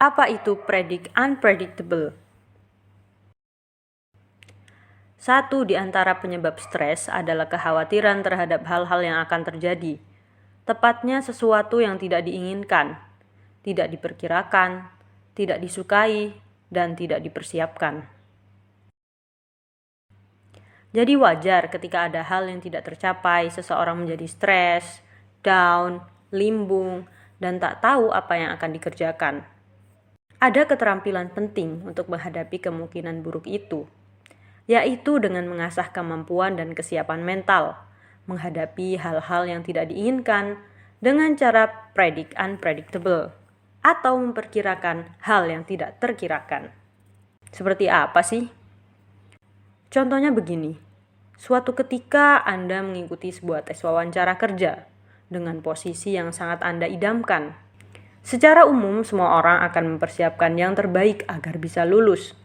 Apa itu predict unpredictable? Satu di antara penyebab stres adalah kekhawatiran terhadap hal-hal yang akan terjadi. Tepatnya sesuatu yang tidak diinginkan, tidak diperkirakan, tidak disukai, dan tidak dipersiapkan. Jadi wajar ketika ada hal yang tidak tercapai, seseorang menjadi stres, down, limbung, dan tak tahu apa yang akan dikerjakan. Ada keterampilan penting untuk menghadapi kemungkinan buruk itu, yaitu dengan mengasah kemampuan dan kesiapan mental, menghadapi hal-hal yang tidak diinginkan dengan cara predict unpredictable, atau memperkirakan hal yang tidak terkirakan. Seperti apa sih? Contohnya begini, suatu ketika Anda mengikuti sebuah tes wawancara kerja dengan posisi yang sangat Anda idamkan. Secara umum, semua orang akan mempersiapkan yang terbaik agar bisa lulus.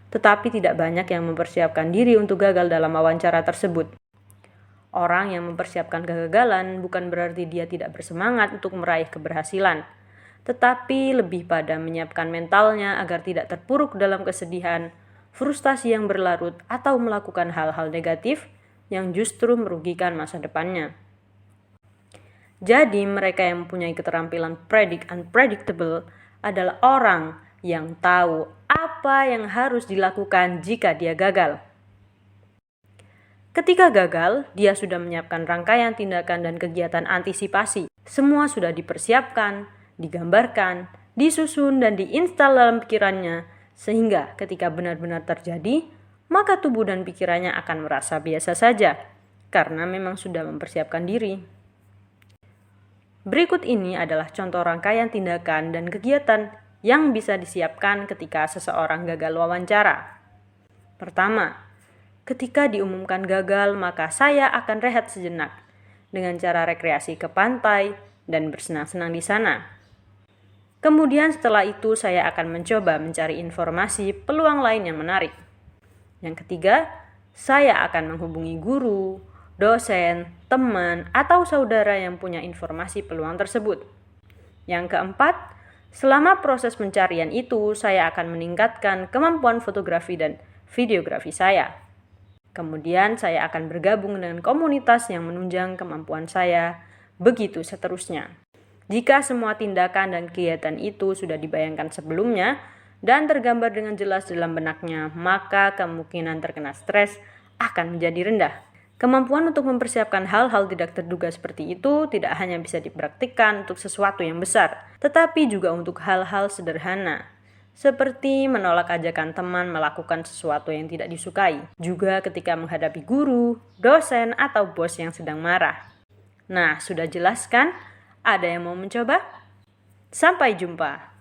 Tetapi tidak banyak yang mempersiapkan diri untuk gagal dalam wawancara tersebut. Orang yang mempersiapkan kegagalan bukan berarti dia tidak bersemangat untuk meraih keberhasilan, tetapi lebih pada menyiapkan mentalnya agar tidak terpuruk dalam kesedihan, frustasi yang berlarut, atau melakukan hal-hal negatif yang justru merugikan masa depannya. Jadi mereka yang mempunyai keterampilan predict unpredictable adalah orang yang tahu apa yang harus dilakukan jika dia gagal. Ketika gagal, dia sudah menyiapkan rangkaian tindakan dan kegiatan antisipasi. Semua sudah dipersiapkan, digambarkan, disusun, dan diinstal dalam pikirannya, sehingga ketika benar-benar terjadi, maka tubuh dan pikirannya akan merasa biasa saja, karena memang sudah mempersiapkan diri. Berikut ini adalah contoh rangkaian tindakan dan kegiatan yang bisa disiapkan ketika seseorang gagal wawancara. Pertama, ketika diumumkan gagal, maka saya akan rehat sejenak dengan cara rekreasi ke pantai dan bersenang-senang di sana. Kemudian setelah itu saya akan mencoba mencari informasi peluang lain yang menarik. Yang ketiga, saya akan menghubungi guru, dosen, teman, atau saudara yang punya informasi peluang tersebut. Yang keempat, selama proses pencarian itu, saya akan meningkatkan kemampuan fotografi dan videografi saya. Kemudian saya akan bergabung dengan komunitas yang menunjang kemampuan saya, begitu seterusnya. Jika semua tindakan dan kegiatan itu sudah dibayangkan sebelumnya dan tergambar dengan jelas dalam benaknya, maka kemungkinan terkena stres akan menjadi rendah. Kemampuan untuk mempersiapkan hal-hal tidak terduga seperti itu tidak hanya bisa dipraktikkan untuk sesuatu yang besar, tetapi juga untuk hal-hal sederhana, seperti menolak ajakan teman melakukan sesuatu yang tidak disukai, juga ketika menghadapi guru, dosen, atau bos yang sedang marah. Nah, sudah jelas kan? Ada yang mau mencoba? Sampai jumpa!